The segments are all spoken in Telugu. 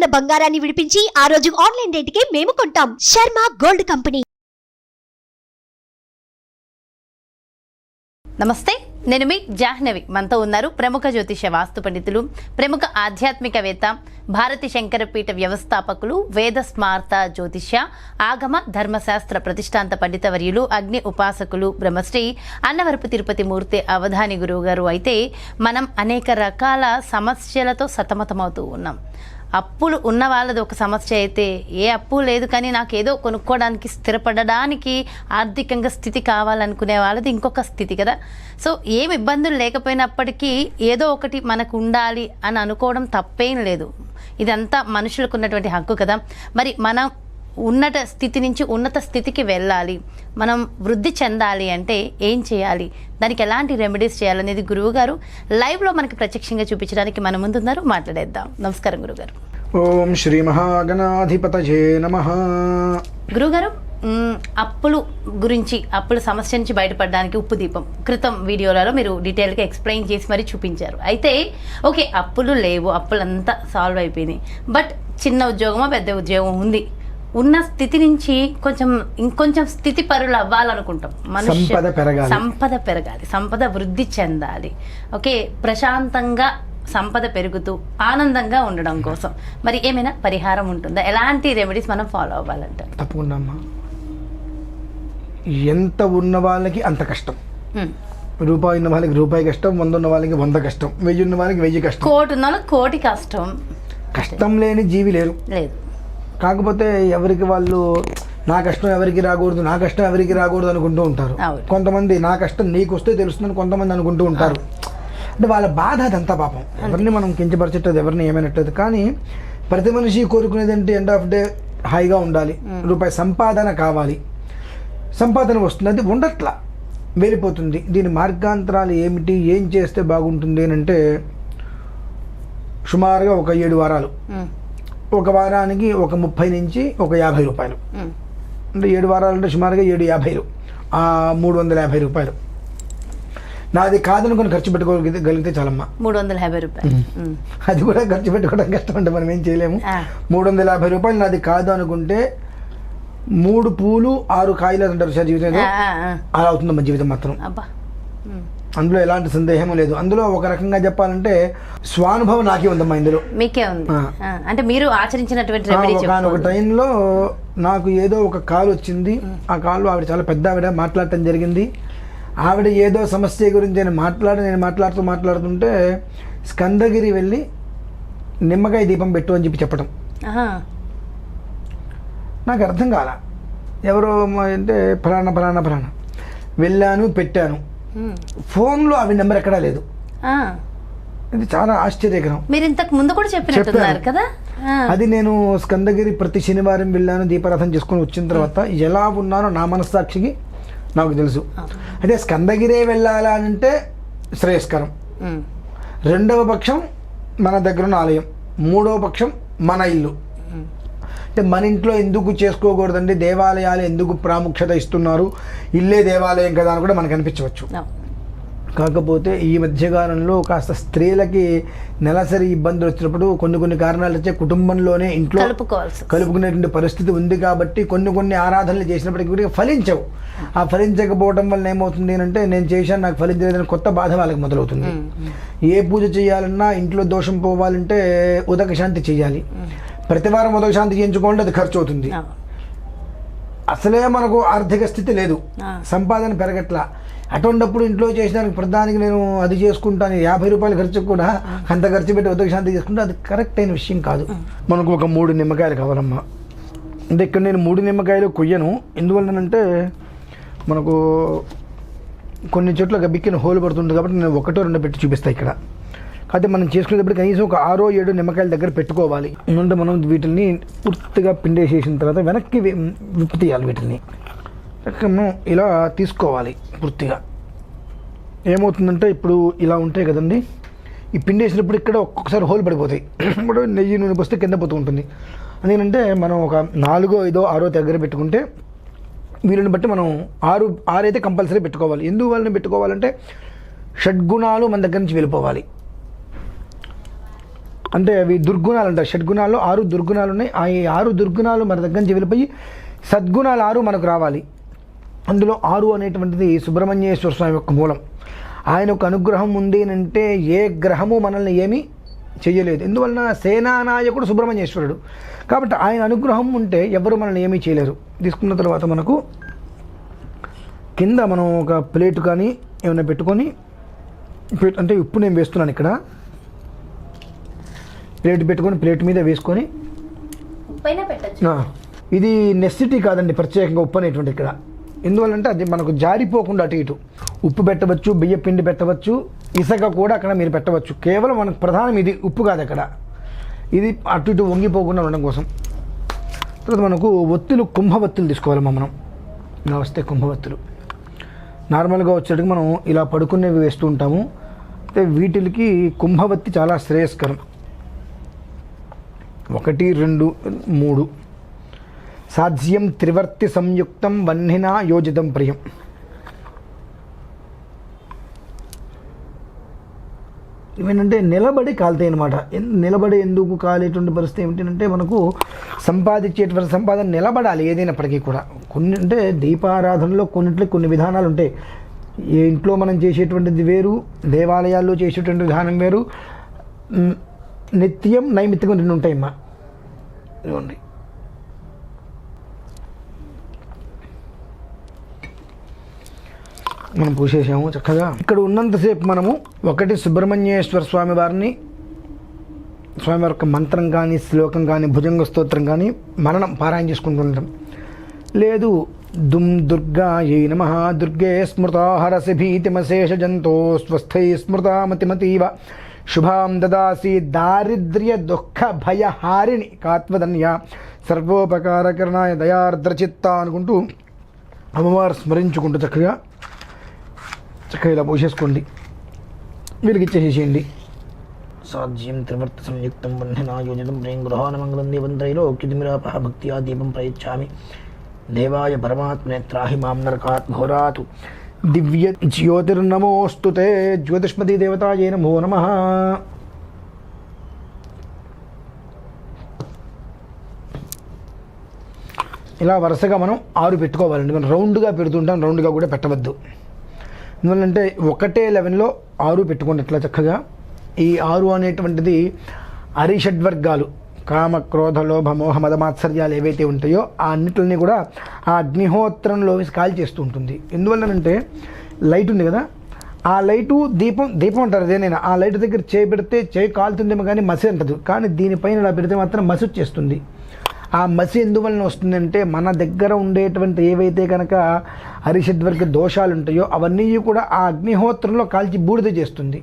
ఉన్న బంగారాన్ని విడిపించి ఆ రోజు ఆన్లైన్ రేటుకే మేము కొంటాం. Sharma gold company. నమస్తే, నేను మీ జాహ్నవి. మనతో ఉన్నారు ప్రముఖ జ్యోతిష వాస్తు పండితులు, ప్రముఖ ఆధ్యాత్మికవేత్త, భారతి శంకరపీఠ వ్యవస్థాపకులు, వేద స్మార్త జ్యోతిష్య, ఆగమ ధర్మశాస్త్ర ప్రతిష్టాంత పండిత వర్యులు, అగ్ని ఉపాసకులు, బ్రహ్మశ్రీ అన్నవరపు తిరుపతి మూర్తి అవధాని గురువు గారు. అయితే మనం అనేక రకాల సమస్యలతో సతమతమవుతూ ఉన్నాం. అప్పులు ఉన్న వాళ్ళది ఒక సమస్య అయితే, ఏ అప్పు లేదు కానీ నాకు ఏదో కొనుక్కోవడానికి, స్థిరపడడానికి ఆర్థికంగా స్థితి కావాలనుకునే వాళ్ళది ఇంకొక స్థితి కదా. సో ఏమి ఇబ్బందులు లేకపోయినప్పటికీ ఏదో ఒకటి మనకు ఉండాలి అని అనుకోవడం తప్పేం లేదు. ఇదంతా మనుషులకు ఉన్నటువంటి హక్కు కదా. మరి మనం ఉన్నత స్థితి నుంచి ఉన్నత స్థితికి వెళ్ళాలి, మనం వృద్ధి చెందాలి అంటే ఏం చేయాలి, దానికి ఎలాంటి రెమెడీస్ చేయాలనేది గురువు గారు లైవ్లో మనకి ప్రత్యక్షంగా చూపించడానికి మన ముందున్నారు. మాట్లాడేద్దాం. నమస్కారం గురుగారు. ఓం శ్రీ మహాగణాధిపతయే నమః. గురుగారు, అప్పులు గురించి, అప్పుల సమస్య నుంచి బయటపడడానికి ఉప్పు దీపం క్రితం వీడియోలలో మీరు డీటెయిల్గా ఎక్స్ప్లెయిన్ చేసి మరీ చూపించారు. అయితే ఓకే, అప్పులు లేవు, అప్పులంతా సాల్వ్ అయిపోయినాయి, బట్ చిన్న ఉద్యోగమో పెద్ద ఉద్యోగం ఉంది, ఉన్న స్థితి నుంచి ఇంకొంచెం స్థితి పరులు అవ్వాలనుకుంటాం. సంపద పెరగాలి, సంపద వృద్ధి చెందాలి, ఓకే, ప్రశాంతంగా సంపద పెరుగుతూ ఆనందంగా ఉండడం కోసం మరి ఏమైనా పరిహారం ఉంటుందా? ఎలాంటి రెమెడీస్ మనం ఫాలో అవ్వాలంటే? తప్పకుండా అమ్మా. ఎంత ఉన్న వాళ్ళకి అంత కష్టం. రూపాయి ఉన్న వాళ్ళకి రూపాయి కష్టం, 100 ఉన్న వాళ్ళకి 100 కష్టం, 1000 ఉన్న వాళ్ళకి 1000 కష్టం, కోటి ఉన్న వాళ్ళకి కోటి కష్టం. కష్టం లేని జీవి లేదు. కాకపోతే ఎవరికి వాళ్ళు నా కష్టం ఎవరికి రాకూడదు, నా కష్టం ఎవరికి రాకూడదు అనుకుంటూ ఉంటారు. కొంతమంది నా కష్టం నీకు వస్తే తెలుస్తుందని కొంతమంది అనుకుంటూ ఉంటారు. అంటే వాళ్ళ బాధ అదంతా. పాపం ఎవరిని మనం కించపరచట్లేదు, ఎవరిని ఏమైనట్లేదు. కానీ ప్రతి మనిషి కోరుకునేది అంటే ఎండ్ ఆఫ్ డే హాయిగా ఉండాలి, రూపాయి సంపాదన కావాలి. సంపాదన వస్తుంది, అది ఉండట్లా, వెళ్ళిపోతుంది. దీని మార్గాంతరాలు ఏమిటి, ఏం చేస్తే బాగుంటుంది అని అంటే సుమారుగా ఒక 7 వారాలు, ఒక వారానికి ఒక 30 నుంచి ఒక 50 రూపాయలు. అంటే 7 వారాలు అంటే సుమారుగా 750, 350 రూపాయలు. నాది కాదనుకొని ఖర్చు పెట్టుకోగలిగితే చాలమ్మా. 350 రూపాయలు, అది కూడా ఖర్చు పెట్టుకోవడం కష్టం అంటే మనం ఏం చేయలేము. 350 రూపాయలు నాది కాదు అనుకుంటే 3 పూలు 6 కాయలు అంటారు సార్ జీవితం. అలా అవుతుందమ్మా జీవితం మాత్రం. అందులో ఎలాంటి సందేహం లేదు. అందులో ఒక రకంగా చెప్పాలంటే స్వానుభవం నాకే ఉందమ్మా. ఇందులో మీకే ఉంది అంటే మీరు ఆచరించినటువంటి రెమెడీ. ఒక టైంలో నాకు ఏదో ఒక కాల్ వచ్చింది. ఆ కాల్లో ఆవిడ చాలా పెద్ద ఆవిడ మాట్లాడటం జరిగింది. ఆవిడ ఏదో సమస్య గురించి నేను మాట్లాడుతుంటే స్కందగిరి వెళ్ళి నిమ్మకాయ దీపం పెట్టు అని చెప్పడం నాకు అర్థం కాల. ఎవరో అంటే ఫలానా వెళ్ళాను, పెట్టాను. ఫోన్లో ఆవిడ నెంబర్ ఎక్కడా లేదు. ఇది చాలా ఆశ్చర్యకరం. మీరు ఇంతకు ముందు కూడా చెప్పినట్టున్నారు కదా. అది నేను స్కందగిరి ప్రతి శనివారం వెళ్ళాను, దీపారాధన చేసుకొని వచ్చిన తర్వాత ఎలా ఉన్నానో నా మనస్సాక్షికి నాకు తెలుసు. అయితే స్కందగిరే వెళ్ళాలా అంటే శ్రేయస్కరం. రెండవ పక్షం మన దగ్గర ఉన్న ఆలయం, మూడవ పక్షం మన ఇల్లు. అంటే మన ఇంట్లో ఎందుకు చేసుకోకూడదండి, దేవాలయాలు ఎందుకు ప్రాముఖ్యత ఇస్తున్నారు, ఇల్లే దేవాలయం కదా అని కూడా మనకు అనిపించవచ్చు. కాకపోతే ఈ మధ్యకాలంలో కాస్త స్త్రీలకి నెలసరి ఇబ్బందులు వచ్చినప్పుడు కొన్ని కారణాలు వచ్చే కుటుంబంలోనే ఇంట్లో కలుపుకునేటువంటి పరిస్థితి ఉంది. కాబట్టి కొన్ని ఆరాధనలు చేసినప్పటికీ కూడా ఫలించవు. ఆ ఫలించకపోవడం వల్ల ఏమవుతుంది అంటే నేను చేశాను నాకు ఫలించలేదని కొత్త బాధ వాళ్ళకి మొదలవుతుంది. ఏ పూజ చేయాలన్నా ఇంట్లో దోషం పోవాలంటే ఉదక శాంతి చేయాలి. ప్రతివారం ఉదక శాంతి చేయించుకోండి, అది ఖర్చు అవుతుంది. అసలే మనకు ఆర్థిక స్థితి లేదు, సంపాదన పెరగట్లా. అటువంటిప్పుడు ఇంట్లో చేసేదానికి ప్రధానికి నేను అది చేసుకుంటాను, 50 రూపాయలు ఖర్చు కూడా అంత ఖర్చు పెట్టి ఉదక శాంతి చేసుకుంటే అది కరెక్ట్ అయిన విషయం కాదు. మనకు ఒక 3 నిమ్మకాయలు కావాలమ్మా. అంటే ఇక్కడ నేను 3 నిమ్మకాయలు కొయ్యను. ఎందువల్లనంటే మనకు కొన్ని చోట్ల గబిక్కిన హోల్ పడుతుంది కాబట్టి నేను 1 2 పెట్టి చూపిస్తాను ఇక్కడ. అయితే మనం చేసుకునేటప్పుడు కనీసం ఒక 6 7 నిమ్మకాయల దగ్గర పెట్టుకోవాలి. ఎందుకంటే మనం వీటిని పూర్తిగా పిండేసేసిన తర్వాత వెనక్కి విప్పు తీయాలి. వీటిని మనం ఇలా తీసుకోవాలి పూర్తిగా. ఏమవుతుందంటే ఇప్పుడు ఇలా ఉంటాయి కదండి, ఈ పిండేసినప్పుడు ఇక్కడ ఒక్కొక్కసారి హోల్ పడిపోతాయి. ఇప్పుడు నెయ్యి నూనె పోస్తే కింద పోతూ ఉంటుంది. అదేంటంటే మనం ఒక 4 5 6 దగ్గర పెట్టుకుంటే వీళ్ళని బట్టి మనం 6 అయితే కంపల్సరీ పెట్టుకోవాలి. ఎందుకు వాళ్ళని పెట్టుకోవాలంటే షడ్గుణాలు మన దగ్గర నుంచి వెళ్ళిపోవాలి. అంటే అవి దుర్గుణాలు అంటారు. షడ్గుణాల్లో 6 దుర్గుణాలు ఉన్నాయి. ఆ 6 దుర్గుణాలు మన దగ్గర నుంచి వెళ్ళిపోయి సద్గుణాలు 6 మనకు రావాలి. అందులో 6 అనేటువంటిది సుబ్రహ్మణ్యేశ్వర స్వామి యొక్క మూలం. ఆయన ఒక అనుగ్రహం ఉంది అంటే ఏ గ్రహము మనల్ని ఏమీ చేయలేదు. ఎందువలన సేనానాయకుడు సుబ్రహ్మణ్యేశ్వరుడు కాబట్టి ఆయన అనుగ్రహం ఉంటే ఎవరు మనల్ని ఏమీ చేయలేరు. తీసుకున్న తర్వాత మనకు కింద మనం ఒక ప్లేట్ కానీ ఏమైనా పెట్టుకొని, అంటే ఉప్పు నేను వేస్తున్నాను ఇక్కడ, ప్లేట్ పెట్టుకొని ప్లేట్ మీద వేసుకొని, ఇది నెసిటీ కాదండి ప్రత్యేకంగా ఉప్పు అనేటువంటి ఇక్కడ. ఎందువల్లంటే అది మనకు జారిపోకుండా అటు ఇటు ఉప్పు పెట్టవచ్చు, బియ్య పిండి పెట్టవచ్చు, ఇసుక కూడా అక్కడ మీరు పెట్టవచ్చు. కేవలం మనకు ప్రధానం ఇది ఉప్పు కాదు అక్కడ. ఇది అటు ఇటు వంగిపోకుండా ఉండడం కోసం. తర్వాత మనకు ఒత్తులు, కుంభవత్తులు తీసుకోవాలి మనం. ఇలా వస్తే కుంభవత్తులు నార్మల్గా వచ్చేటికి మనం ఇలా పడుకునేవి వేస్తూ ఉంటాము. అయితే వీటికి కుంభవత్తి చాలా శ్రేయస్కరం. 1 2 3 సాధ్యం త్రివర్తి సంయుక్తం వన్నినా యోజితం ప్రియం. ఇవేంటంటే నిలబడి కాలుతాయి అన్నమాట. నిలబడి ఎందుకు కాలేటువంటి పరిస్థితి ఏమిటంటే మనకు సంపాదించేటువంటి సంపాదన నిలబడాలి ఏదైనప్పటికీ కూడా. కొన్ని అంటే దీపారాధనలో కొన్నింటికి కొన్ని విధానాలు ఉంటాయి. ఏ ఇంట్లో మనం చేసేటువంటిది వేరు, దేవాలయాల్లో చేసేటువంటి విధానం వేరు, నిత్యం నైమిత్తికం 2 ఉంటాయమ్మా. ఇవ్వండి, మనం పూసేసాము చక్కగా. ఇక్కడ ఉన్నంతసేపు మనము 1 సుబ్రహ్మణ్యేశ్వర స్వామి వారిని, స్వామి యొక్క మంత్రం కానీ శ్లోకం కానీ భుజంగ స్తోత్రం కానీ మననం పారాయణ చేసుకుంటుంటాం. లేదు దుమ్ దుర్గాయై నమః దుర్గే స్మృతా హరసి భీతిమశేష జంతో స్వస్థై స్మృతా మతిమతీవ శుభాం దదాసి దారిద్ర్య దుఃఖ భయహారిణి కాత్వదన్య సర్వోపకారకరణాయ దయార్ద్రచిత్త అనుకుంటూ అమ్మవారు స్మరించుకుంటూ చక్కగా ఇలా పోసేసుకోండి. వీరికి ఇచ్చేసేయండి. సాధ్యం త్రివర్త సంయుక్తం వన్నినా యోజితం ప్రియం గృహాన మంగళం దేవం త్రైలోక్యతిమిరాపహ భక్త్యా దీపం ప్రయచ్ఛామి దేవాయ పరమాత్మనే త్రాహి మాం నరకాత్ ఘోరాతు దివ్య జ్యోతిర్నమోస్తుతే జ్యోతిష్మతి దేవతాయే నమో నమః. ఇలా వరుసగా మనం 6 పెట్టుకోవాలండి. మనం రౌండ్గా పెడుతుంటాం, రౌండ్గా కూడా పెట్టవద్దు. ఎందువల్లంటే ఒకటే లెవెన్లో 6 పెట్టుకోండి ఇట్లా చక్కగా. ఈ 6 అనేటువంటిది అరిషడ్వర్గాలు, కామ క్రోధ లోభ మోహ మదమాత్సర్యాలు ఏవైతే ఉంటాయో ఆ అన్నిటిని కూడా ఆ అగ్నిహోత్రంలో కాల్ చేస్తూ ఉంటుంది. ఎందువల్లనంటే లైట్ ఉంది కదా, ఆ లైటు దీపం అంటారు అదేనైనా. ఆ లైట్ దగ్గర చేయి పెడితే చేయి కాలుతుందేమో కానీ మసి అంటదు. కానీ దీనిపైన ఇలా పెడితే మాత్రం మసి వచ్చేస్తుంది. ఆ మసి ఎందువలన వస్తుందంటే మన దగ్గర ఉండేటువంటి ఏవైతే కనుక అరిషడ్వర్గ దోషాలు ఉంటాయో అవన్నీ కూడా ఆ అగ్నిహోత్రంలో కాల్చి బూడిద చేస్తుంది.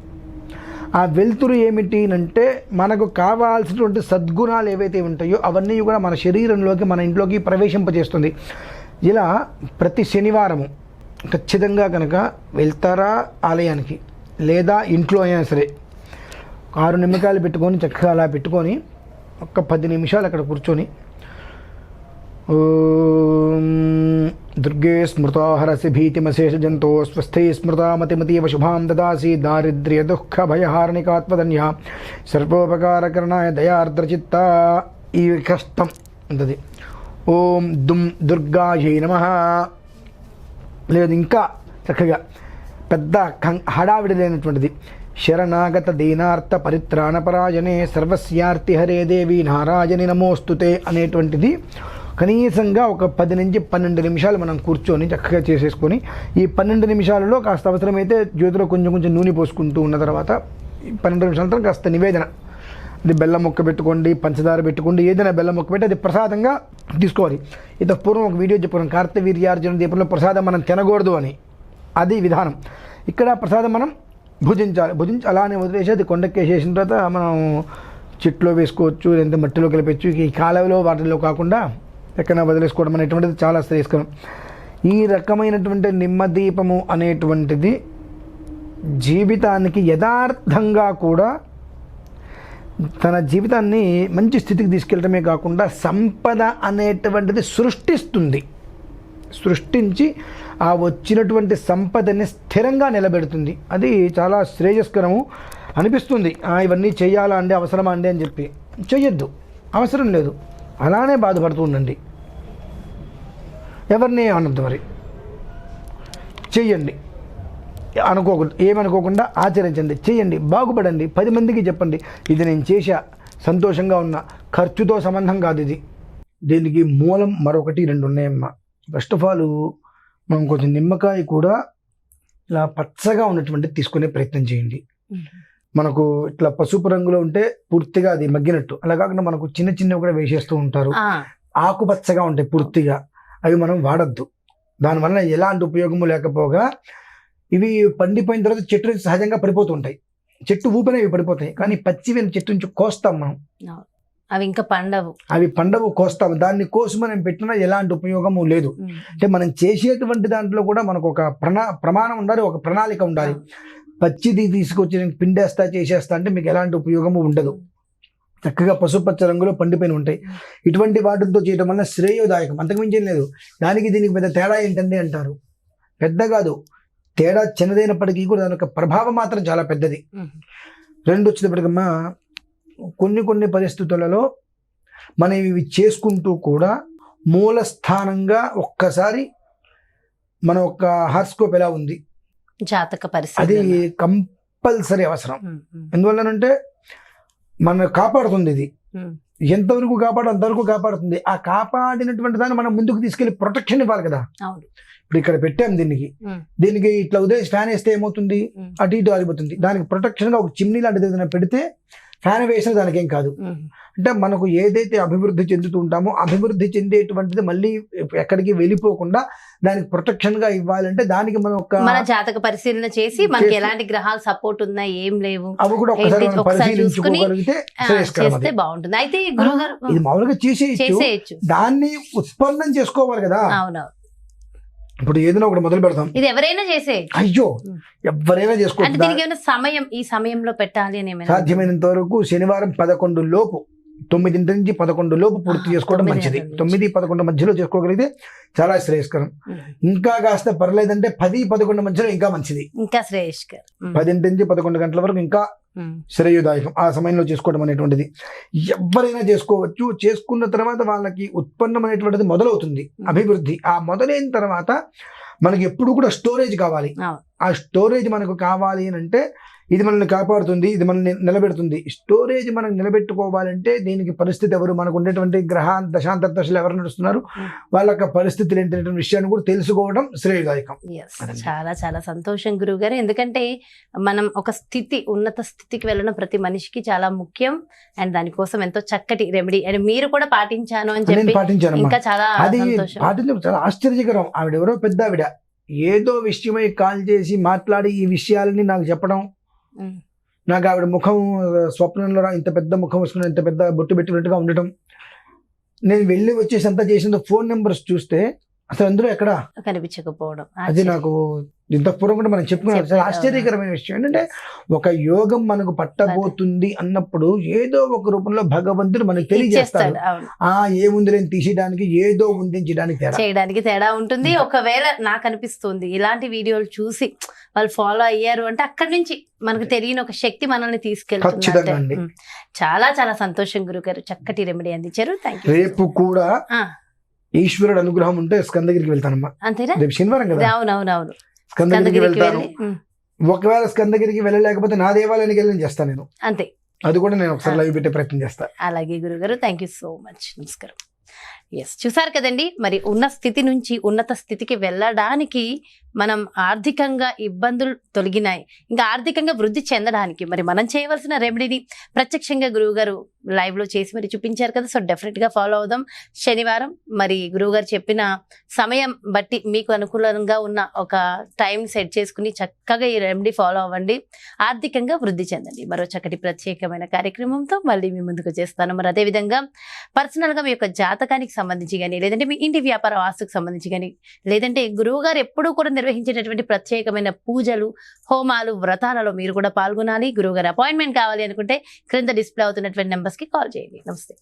ఆ వెలుతురు ఏమిటి అంటే మనకు కావాల్సినటువంటి సద్గుణాలు ఏవైతే ఉంటాయో అవన్నీ కూడా మన శరీరంలోకి, మన ఇంట్లోకి ప్రవేశింపజేస్తుంది. ఇలా ప్రతి శనివారము ఖచ్చితంగా కనుక వెళ్తారా ఆలయానికి, లేదా ఇంట్లో అయినా సరే 6 నిమ్మకాయలు పెట్టుకొని చక్కగా అలా పెట్టుకొని ఒక 10 నిమిషాలు అక్కడ కూర్చొని ఓం దుర్గే స్మృతా హరసి భీతిమశేష జంతో స్వస్థై స్మృతా మతిమతీవ శుభాం దదాసి దారిద్ర్య దుఃఖ భయహారణికాత్మధన్య సర్వోపకారకరణాయ దయార్ద్రచిత్త. ఈ కష్టం ఉంటుంది. ఓం దుమ్ దుర్గాయై నమః. లేదు ఇంకా చక్కగా పెద్ద హడావిడి లేనటువంటిది. శరణాగత దీనార్థ పరిత్రాణపరాయణే సర్వస్యార్తి హరే దేవి నారాయణి నమోస్తుతే అనేటువంటిది కనీసంగా ఒక 10 నుంచి 12 నిమిషాలు మనం కూర్చొని చక్కగా చేసేసుకొని, ఈ 12 నిమిషాలలో కాస్త అవసరమైతే జ్యోతిలో కొంచెం నూనె పోసుకుంటూ ఉన్న తర్వాత 12 నిమిషాల తర్వాత కాస్త నివేదన, అది బెల్లం ముక్క పెట్టుకోండి, పంచదార పెట్టుకోండి, ఏదైనా బెల్లం ముక్క పెట్టి అది ప్రసాదంగా తీసుకోవాలి. ఇంత పూర్వం ఒక వీడియో చెప్పుకున్నాం, కార్తవీర్యార్జున దీపంలో ప్రసాదం మనం తినకూడదు అని. అది విధానం. ఇక్కడ ప్రసాదం మనం భుజించి అలానే వదిలేసి అది కొండకేసేసిన తర్వాత మనం చెట్లో వేసుకోవచ్చు, లేదంటే మట్టిలో కలిపచ్చు. ఈ కాలువలో వాటిల్లో కాకుండా ఎక్కడైనా వదిలేసుకోవడం అనేటువంటిది చాలా శ్రేయస్కరం. ఈ రకమైనటువంటి నిమ్మదీపము అనేటువంటిది జీవితానికి యథార్థంగా కూడా తన జీవితాన్ని మంచి స్థితికి తీసుకెళ్ళడమే కాకుండా సంపద అనేటువంటిది సృష్టించి ఆ వచ్చినటువంటి సంపదని స్థిరంగా నిలబెడుతుంది. అది చాలా శ్రేయస్కరము. అనిపిస్తుంది ఇవన్నీ చెయ్యాలా అండి, అవసరమా అండి అని చెప్పి. చెయ్యొద్దు, అవసరం లేదు, అలానే బాధపడుతూ ఉండండి. ఎవరిని అనొద్దు, మరి చెయ్యండి, అనుకోకూడదు, ఏమనుకోకుండా ఆచరించండి, చెయ్యండి, బాగుపడండి, 10 మందికి చెప్పండి ఇది నేను చేశా, సంతోషంగా ఉన్నా. ఖర్చుతో సంబంధం కాదు ఇది. దీనికి మూలం మరొకటి 2 ఉన్నాయమ్మా. ఫస్ట్ ఆఫ్ ఆల్ మనం కొంచెం నిమ్మకాయ కూడా ఇలా పచ్చగా ఉన్నటువంటి తీసుకునే ప్రయత్నం చేయండి. మనకు ఇట్లా పసుపు రంగులో ఉంటే పూర్తిగా అది మగ్గినట్టు, అలా కాకుండా మనకు చిన్న చిన్నవి కూడా వేసేస్తూ ఉంటారు, ఆకుపచ్చగా ఉంటాయి పూర్తిగా, అవి మనం వాడద్దు. దానివల్ల ఎలాంటి ఉపయోగము లేకపోగా ఇవి పండిపోయిన తర్వాత చెట్టు నుంచి సహజంగా పడిపోతూ ఉంటాయి. చెట్టు ఊపిన ఇవి పడిపోతాయి, కానీ పచ్చివి చెట్టు నుంచి కోస్తాం మనం, అవి ఇంకా పండవు, కోస్తాము. దాన్ని కోసి మనం పెట్టినా ఎలాంటి ఉపయోగము లేదు. అంటే మనం చేసేటువంటి దాంట్లో కూడా మనకు ఒక ప్రమాణం ఉండాలి, ఒక ప్రణాళిక ఉండాలి. పచ్చిది తీసుకొచ్చి నేను పిండేస్తా చేసేస్తా అంటే మీకు ఎలాంటి ఉపయోగము ఉండదు. చక్కగా పసుపచ్చ రంగులో పండిపోయిన ఉంటాయి. ఇటువంటి వాటితో చేయడం వల్ల శ్రేయోదాయకం, అంతకుమించేం లేదు. దానికి దీనికి పెద్ద తేడా ఏంటండి అంటారు, పెద్ద కాదు, తేడా చిన్నదైనప్పటికీ కూడా దాని యొక్క ప్రభావం మాత్రం చాలా పెద్దది. 2 వచ్చేటప్పటికమ్మా, కొన్ని పరిస్థితులలో మనం ఇవి చేసుకుంటూ కూడా మూల స్థానంగా ఒక్కసారి మన యొక్క హార్స్కోప్ ఎలా ఉంది, జాతక పరిస్థితి, అది కంపల్సరీ అవసరం. ఎందువల్లనంటే మన కాపాడుతుంది ఇది, ఎంతవరకు అంతవరకు కాపాడుతుంది. ఆ కాపాడినటువంటి దాన్ని మనం ముందుకు తీసుకెళ్లి ప్రొటెక్షన్ ఇవ్వాలి కదా. ఇప్పుడు ఇక్కడ పెట్టాం దీనికి ఇట్లా ఉదయం ఫ్యాన్ వేస్తే ఏమవుతుంది, అటు ఇటు ఆగిపోతుంది. దానికి ప్రొటెక్షన్ గా ఒక చిమ్నీ లాంటిది ఏదైనా పెడితే ఫ్యాన్ వేసినా దానికి ఏం కాదు. అంటే మనకు ఏదైతే అభివృద్ధి చెందుతూ ఉంటామో అభివృద్ధి చెందేటువంటిది మళ్ళీ ఎక్కడికి వెళ్ళిపోకుండా దానికి ప్రొటెక్షన్ గా ఇవ్వాలంటే దానికి మనం మన జాతక పరిశీలన చేసి మనకి ఎలాంటి గ్రహాలు సపోర్ట్ ఉన్నాయి, ఏం లేవు, అవి కూడా ఒకసారి పరిశీలించుకోగలిగితే బాగుంటుంది. అయితే గురుగారు ఇది మామూలుగా చేసేయచ్చు, దాన్ని ఉత్పన్నం చేసుకోవాలి కదా. అవునవును, ఇప్పుడు ఏదైనా ఒకటి మొదలు పెడతాం, ఇది ఎవరైనా చేసే, అయ్యో ఎవరైనా చేసుకోవచ్చు. సమయం ఈ సమయంలో పెట్టాలి అని సాధ్యమైనంత వరకు శనివారం 11 లోపు, 9 నుంచి 11 లోపు పూర్తి చేసుకోవడం మంచిది. 9-11 మధ్యలో చేసుకోగలిగితే చాలా శ్రేయస్కరం. ఇంకా కాస్త పర్లేదంటే 10-11 మధ్యలో ఇంకా మంచిది, ఇంకా శ్రేయస్కరం. 10 నుంచి 11 గంటల వరకు ఇంకా శ్రేయోదాయకం. ఆ సమయంలో చేసుకోవడం అనేటువంటిది ఎవరైనా చేసుకోవచ్చు. చేసుకున్న తర్వాత వాళ్ళకి ఉత్పన్నం అనేటువంటిది మొదలవుతుంది, అభివృద్ధి. ఆ మొదలైన తర్వాత మనకి ఎప్పుడు కూడా స్టోరేజ్ కావాలి. ఆ స్టోరేజ్ మనకు కావాలి అని అంటే ఇది మనల్ని కాపాడుతుంది, ఇది మనల్ని నిలబెడుతుంది. స్టోరేజ్ మనం నిలబెట్టుకోవాలంటే దీనికి పరిస్థితి ఎవరు, మనకు ఉండేటువంటి దశాంతర దశలు ఎవరు నడుస్తున్నారు, వాళ్ళ యొక్క పరిస్థితులు ఏంటనే విషయాన్ని కూడా తెలుసుకోవడం శ్రేయదాయకం. చాలా చాలా సంతోషం గురువు గారు. ఎందుకంటే మనం ఒక ఉన్నత స్థితికి వెళ్ళడం ప్రతి మనిషికి చాలా ముఖ్యం. అండ్ దానికోసం ఎంతో చక్కటి రెమెడీ అండ్ మీరు కూడా పాటించాను అని చెప్పి పాటించాను. ఇంకా చాలా పాటించడం చాలా ఆశ్చర్యకరం. ఆవిడెవరో పెద్ద ఆవిడ ఏదో విషయమై కాల్ చేసి మాట్లాడి ఈ విషయాలని నాకు చెప్పడం, నాకు ఆవిడ ముఖం స్వప్నంలో ఇంత పెద్ద ముఖం వస్తున్న, ఇంత పెద్ద బొట్టు పెట్టినట్టుగా ఉండటం, నేను వెళ్ళి వచ్చేసి అంతా చేసిన ఫోన్ నెంబర్స్ చూస్తే అసలు అందులో ఎక్కడ కనిపించకపోవడం, అది నాకు ఇంత పూర్వం కూడా మనం చెప్పుకున్నాం. చాలా ఆశ్చర్యకరమైన విషయం ఏంటంటే ఒక యోగం మనకు పట్టబోతుంది అన్నప్పుడు ఏదో ఒక రూపంలో భగవంతుడు మనకు తెలియజేస్తాడు. ఏముంది నేను తీసేయడానికి, ఏదో ఉంది చేయడానికి తేడా ఉంటుంది. ఒకవేళ నాకు అనిపిస్తుంది ఇలాంటి వీడియోలు చూసి వాళ్ళు ఫాలో అయ్యారు అంటే అక్కడి నుంచి మనకు తెలియని ఒక శక్తి మనల్ని తీసుకెళ్తుంది. చాలా చాలా సంతోషం గురుగారు, చక్కటి రెమెడీ అందించారు. రేపు కూడా ఈశ్వరుడు అనుగ్రహం ఉంటే స్కందగిరికి వెళ్తానమ్మా. అంతేనా? రేపు శనివారం కదా. అవునవునవును, స్కందగిరికి వెళ్తాను. ఒకవేళ స్కందగిరికి వెళ్ళలేకపోతే నా దేవాలయానికి వెళ్ళి చేస్తాను నేను. అంతే, అది కూడా నేను ఒకసారి లైవ్ పెట్టే ప్రయత్నం చేస్తాను. అలాగే గురుగారు, థ్యాంక్ యూ సో మచ్. నమస్కారం. చూసారు కదండి, మరి ఉన్న స్థితి నుంచి ఉన్నత స్థితికి వెళ్ళడానికి మనం ఆర్థికంగా ఇబ్బందులు తొలగినాయి, ఇంకా ఆర్థికంగా వృద్ధి చెందడానికి మరి మనం చేయవలసిన రెమెడీని ప్రత్యక్షంగా గురువు గారు లైవ్ లో చేసి మరి చూపించారు కదా. సో డెఫినెట్ గా ఫాలో అవుదాం. శనివారం మరి గురువు గారు చెప్పిన సమయం బట్టి మీకు అనుకూలంగా ఉన్న ఒక టైం సెట్ చేసుకుని చక్కగా ఈ రెమెడీ ఫాలో అవ్వండి, ఆర్థికంగా వృద్ధి చెందండి. మరో చక్కటి ప్రత్యేకమైన కార్యక్రమంతో మళ్ళీ మీ ముందుకు చేస్తాను. మరి అదేవిధంగా పర్సనల్ గా మీ యొక్క జాతకానికి సంబంధించి కానీ, లేదంటే మీ ఇంటి వ్యాపార వాస్తుకు సంబంధించి కానీ, లేదంటే గురువు గారు ఎప్పుడూ కూడా నిర్వహించేటటువంటి ప్రత్యేకమైన పూజలు, హోమాలు, వ్రతాలలో మీరు కూడా పాల్గొనాలి, గురువు గారు అపాయింట్మెంట్ కావాలి అనుకుంటే క్రింద డిస్ప్లే అవుతున్నటువంటి నెంబర్స్ కి కాల్ చేయండి. నమస్తే.